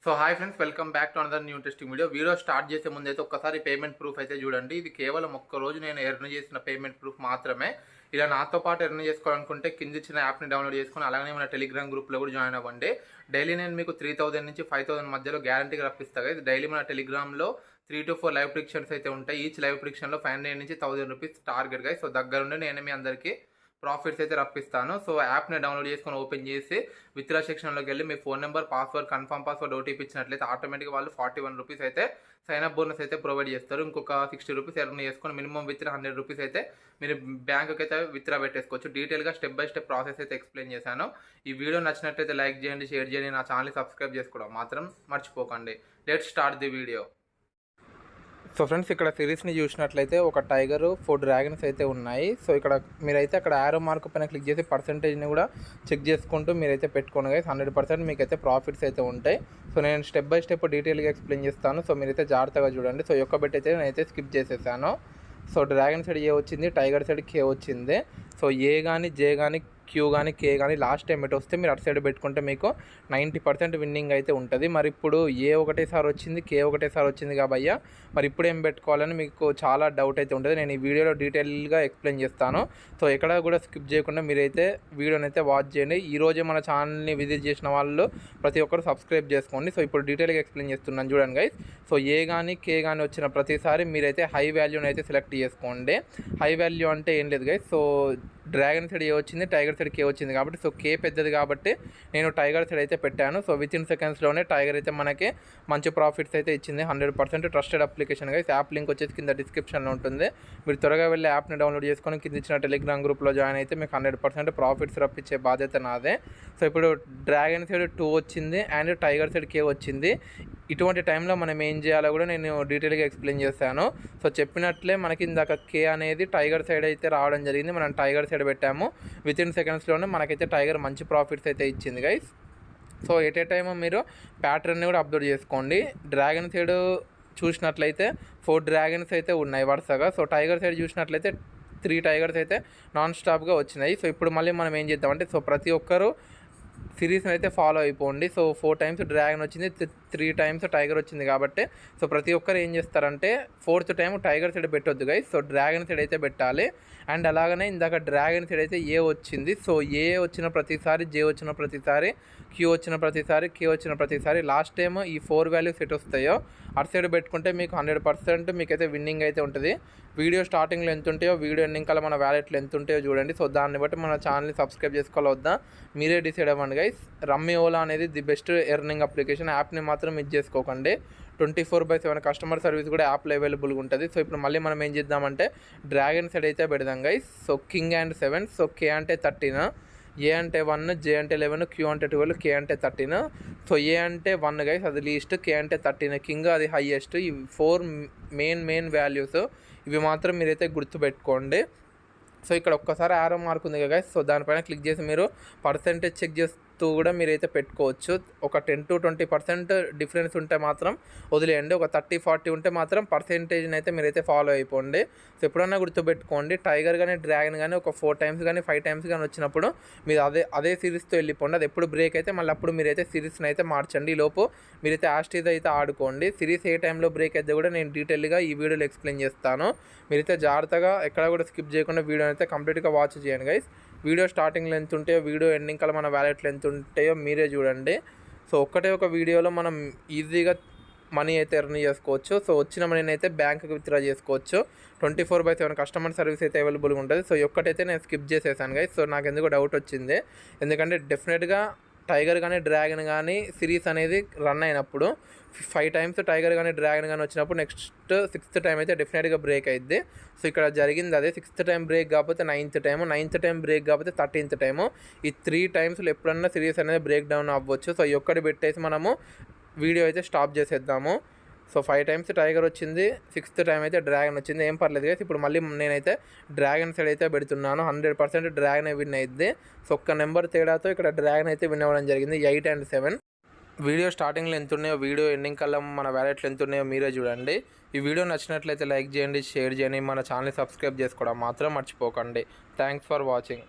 So hi friends, welcome back to another new interesting video start చేసే ముందు అయితే ఒక్కసారి పేమెంట్ ప్రూఫ్ అయితే చూడండి. ఇది కేవలం ఒక్క రోజు నేను ఎర్న్ చేసిన పేమెంట్ ప్రూఫ్ మాత్రమే. ఇలా నాతో పాటు ఎర్న్ చేసుకోవాలనుకుంటే కింద ఇచ్చిన యాప్ని డౌన్లోడ్ చేసుకుని అలాగే మన టెలిగ్రామ్ గ్రూప్లో కూడా జాయిన్ అవ్వండి. డైలీ నేను మీకు 3000 నుంచి 5000 మధ్యలో గ్యారంటీగా రప్పిస్తాగా. ఇది డైలీ మన టెలిగ్రామ్లో 3 to 4 లైవ్ ప్రిడిక్షన్స్ అయితే ఉంటాయి. ఈచ్ లైవ్ ప్రిడిక్షన్లో 500 నుంచి 1000 రూపీస్ టార్గెట్ గా. సో దగ్గరుండి నేను మీ అందరికీ ప్రాఫిట్స్ అయితే రప్పిస్తాను. సో యాప్ని డౌన్లోడ్ చేసుకొని ఓపెన్ చేసి విత్డ్రా సెక్షన్లోకి వెళ్ళి మీ phone number, password, confirm password, OTP ఇచ్చినట్లయితే ఆటోమేటిక్గా వాళ్ళు 41 రూపీస్ అయితే సైన్అప్ బోనస్ అయితే ప్రొవైడ్ చేస్తారు. ఇంకొక 60 రూపీస్ ఎర్న్ చేసుకొని మినిమం విత్డ్రా 100 రూపీస్ అయితే మీరు బ్యాంకుకి అయితే విత్డ్రా పెట్టేసుకోవచ్చు. డీటెయిల్గా స్టెప్ బై స్టెప్ ప్రాసెస్ అయితే ఎక్స్ప్లెయిన్ చేశాను. ఈ వీడియో నచ్చినట్లయితే లైక్ చేయండి, షేర్ చేయండి, నా ఛానల్ని సబ్స్క్రైబ్ చేసుకోవడం మాత్రం మర్చిపోకండి. Let's start the video. So friends, ఇక్కడ సిరీస్ని చూసినట్లయితే ఒక టైగర్ 4 డ్రాగన్స్ అయితే ఉన్నాయి. సో ఇక్కడ మీరైతే అక్కడ యారో మార్క్ పైన క్లిక్ చేసి పర్సెంటేజ్ని కూడా చెక్ చేసుకుంటూ మీరైతే పెట్టుకోండి గైస్. 100% మీకైతే ప్రాఫిట్స్ అయితే ఉంటాయి. సో నేను స్టెప్ బై స్టెప్ డీటెయిల్గా ఎక్స్ప్లెయిన్ చేస్తాను. సో మీరైతే జాగ్రత్తగా చూడండి. సో యొక్క బెట్ అయితే నేనైతే స్కిప్ చేసేసాను. సో డ్రాగన్ సైడ్ ఏ వచ్చింది, టైగర్ సైడ్ కే వచ్చింది. సో ఏ కానీ, జే కానీ, క్యూ కానీ, కే కానీ లాస్ట్ టైం ఎటు వస్తే మీరు అటు సైడ్ పెట్టుకుంటే మీకు 90% విన్నింగ్ అయితే ఉంటుంది. మరి ఇప్పుడు ఏ ఒకటేసారి వచ్చింది, కే ఒకటేసారి వచ్చింది కాబయ్యా, మరి ఇప్పుడు ఏం పెట్టుకోవాలని మీకు చాలా డౌట్ అయితే ఉంటుంది. నేను ఈ వీడియోలో డీటెయిల్గా ఎక్స్ప్లెయిన్ చేస్తాను. సో ఎక్కడ కూడా స్కిప్ చేయకుండా మీరైతే వీడియోని అయితే వాచ్ చేయండి. ఈరోజే మన ఛానల్ని విజిట్ చేసిన వాళ్ళు ప్రతి ఒక్కరు సబ్స్క్రైబ్ చేసుకోండి. సో ఇప్పుడు డీటెయిల్గా ఎక్స్ప్లెయిన్ చేస్తున్నాను చూడండి గైస్. సో ఏ కానీ, కే కానీ వచ్చిన ప్రతిసారి మీరైతే హై వాల్యూని అయితే సెలెక్ట్ చేసుకోండి. హై వాల్యూ అంటే ఏం లేదు గైస్. సో డ్రాగన్ సైడ్ ఏ వచ్చింది, టైగర్ సైడ్ కే వచ్చింది కాబట్టి, సో కే పెద్దది కాబట్టి నేను టైగర్ సైడ్ అయితే పెట్టాను. సో వితిన్ సెకండ్స్లోనే టైగర్ అయితే మనకి మంచి ప్రాఫిట్స్ అయితే ఇచ్చింది. 100% trusted application guys. App link వచ్చేసి కింద డిస్క్రిప్షన్లో ఉంటుంది. మీరు త్వరగా వెళ్ళి యాప్ని డౌన్లోడ్ చేసుకొని కింద ఇచ్చిన టెలిగ్రామ్ గ్రూప్లో జాయిన్ అయితే మీకు 100% ప్రాఫిట్స్ రప్పించే బాధ్యత నాదే. సో ఇప్పుడు డ్రాగన్ సైడ్ 2 వచ్చింది అండ్ టైగర్ సైడ్ కే వచ్చింది. ఇటువంటి టైంలో మనం ఏం చేయాలో కూడా నేను డీటెయిల్గా ఎక్స్ప్లెయిన్ చేస్తాను. సో చెప్పినట్లే మనకి ఇందాక కే అనేది టైగర్ సైడ్ అయితే రావడం జరిగింది. మనం టైగర్ సైడ్ పెట్టాము. వితిన్ సెకండ్స్లోనే మనకైతే టైగర్ మంచి ప్రాఫిట్స్ అయితే ఇచ్చింది guys. So at a time మీరు ప్యాటర్న్ని కూడా అబ్జర్వ్ చేసుకోండి. డ్రాగన్ సైడ్ చూసినట్లయితే 4 డ్రాగన్స్ అయితే ఉన్నాయి వరుసగా. సో టైగర్ సైడ్ చూసినట్లయితే 3 టైగర్స్ అయితే నాన్ స్టాప్గా వచ్చినాయి. సో ఇప్పుడు మళ్ళీ మనం ఏం చేద్దామంటే, సో ప్రతి ఒక్కరు సిరీస్ని అయితే ఫాలో అయిపోండి. సో 4 టైమ్స్ డ్రాగన్ వచ్చింది, 3 టైమ్స్ టైగర్ వచ్చింది కాబట్టి, సో ప్రతి ఒక్కరు ఏం చేస్తారంటే 4th టైం టైగర్ సైడ్ పెట్టొద్దు గైస్. సో డ్రాగన్ సైడ్ అయితే పెట్టాలి. అండ్ అలాగనే ఇందాక డ్రాగన్ సైడ్ అయితే ఏ వచ్చింది. సో ఏ వచ్చిన ప్రతిసారి, జే వచ్చిన ప్రతిసారి, క్యూ వచ్చిన ప్రతిసారి, కే వచ్చిన ప్రతిసారి లాస్ట్ టైం ఈ 4 వాల్యూస్ ఎటు వస్తాయో అటు సైడ్ పెట్టుకుంటే మీకు 100% మీకైతే విన్నింగ్ అయితే ఉంటుంది. వీడియో స్టార్టింగ్లో ఎంత ఉంటాయో, వీడియో ఎండింగ్ కల్లా మన వ్యాలెట్లో ఎంత ఉంటాయో చూడండి. సో దాన్ని బట్టి మన ఛానల్ని సబ్స్క్రైబ్ చేసుకోవాలి వద్దా మీరే డిసైడ్ అవ్వండి గైస్. రమ్మీ ఓలా అనేది ది బెస్ట్ ఎర్నింగ్ అప్లికేషన్. యాప్ని మాత్రం మిస్ చేసుకోకండి. 24/7 కస్టమర్ సర్వీస్ కూడా యాప్లో అవైలబుల్గా ఉంటుంది. సో ఇప్పుడు మళ్ళీ మనం ఏం చేద్దామంటే డ్రాగన్ సైడ్ అయితే పెడదాం guys. So king and 7. So K అంటే 13, ఏ అంటే 1, జే అంటే 11, క్యూ అంటే 12, కే అంటే 13. సో ఏ అంటే 1 గైస్, అది లీస్ట్. కే అంటే 13, కింగ్ అది హైయెస్ట్. ఈ 4 మెయిన్ వాల్యూస్ ఇవి మాత్రం మీరైతే గుర్తుపెట్టుకోండి. సో ఇక్కడ ఒక్కసారి యారో మార్క్ ఉంది కదా గైస్. సో దానిపైన క్లిక్ చేసి మీరు పర్సెంటేజ్ చెక్ చేస్తూ కూడా మీరైతే పెట్టుకోవచ్చు. ఒక 10 to 20% డిఫరెన్స్ ఉంటే మాత్రం వదిలేయండి. ఒక 30-40 ఉంటే మాత్రం పర్సెంటేజ్ని అయితే మీరైతే ఫాలో అయిపోండి. సో ఎప్పుడన్నా గుర్తుపెట్టుకోండి, టైగర్ కానీ, డ్రాగన్ కానీ ఒక 4 టైమ్స్ కానీ 5 టైమ్స్ కానీ వచ్చినప్పుడు మీరు అదే సిరీస్తో వెళ్ళిపోండి. అది ఎప్పుడు బ్రేక్ అయితే మళ్ళీ అప్పుడు మీరైతే సిరీస్ని అయితే మార్చండి. ఈ లోపు మీరైతే యాస్టీజ్ అయితే ఆడుకోండి. సిరీస్ ఏ టైంలో బ్రేక్ అయితే కూడా నేను డీటెయిల్గా ఈ వీడియోలో ఎక్స్ప్లెయిన్ చేస్తాను. మీరైతే జాగ్రత్తగా ఎక్కడ కూడా స్కిప్ చేయకుండా వీడియో అయితే కంప్లీట్గా వాచ్ చేయండి గైస్. వీడియో స్టార్టింగ్లో ఎంత ఉంటాయో, వీడియో ఎండింగ్ కల్లా మన వ్యాలెట్లో ఎంత ఉంటాయో మీరే చూడండి. సో ఒక వీడియోలో మనం ఈజీగా మనీ అయితే ఎర్న్ చేసుకోవచ్చు. సో వచ్చిన మనీని అయితే బ్యాంక్కి విత్డ్రా చేసుకోవచ్చు. 24/7 కస్టమర్ సర్వీస్ అయితే అవైలబుల్గా ఉంటుంది. సో ఒక్కటైతే నేను స్కిప్ చేసేసాను గైస్. సో నాకు ఎందుకు డౌట్ వచ్చింది, ఎందుకంటే డెఫినెట్గా టైగర్ కానీ, డ్రాగన్ కానీ సిరీస్ అనేది రన్ అయినప్పుడు 5 టైమ్స్ టైగర్ కానీ, డ్రాగన్ కానీ వచ్చినప్పుడు నెక్స్ట్ 6th టైం అయితే డెఫినెట్గా బ్రేక్ అయింది. సో ఇక్కడ జరిగింది అదే. 6th టైం బ్రేక్ కాకపోతే 9th time, 9th time break కాకపోతే 13th టైము. ఈ 3 టైమ్స్లో ఎప్పుడన్నా సిరీస్ అనేది బ్రేక్ డౌన్ అవ్వచ్చు. సో ఈ ఒక్కటి పెట్టేసి మనము వీడియో అయితే స్టాప్ చేసేద్దాము. సో 5 టైమ్స్ టైగర్ వచ్చింది, 6th టైం అయితే డ్రాగన్ వచ్చింది. ఏం పర్లేదు కదా. ఇప్పుడు మళ్ళీ నేనైతే డ్రాగన్ సైడ్ అయితే పెడుతున్నాను. 100% డ్రాగన్ విన్ అయింది. సో ఒక్క నెంబర్ తేడాతో ఇక్కడ డ్రాగన్ అయితే విన్ అవ్వడం జరిగింది, 8 and 7. వీడియో స్టార్టింగ్లో ఎంత ఉన్నాయో, వీడియో ఎండింగ్ కల్లా మన వ్యాలెట్లో ఎంత ఉన్నాయో మీరే చూడండి. ఈ వీడియో నచ్చినట్లయితే లైక్ చేయండి, షేర్ చేయండి, మన ఛానల్ని సబ్స్క్రైబ్ చేసుకోవడం మాత్రం మర్చిపోకండి. Thanks for watching.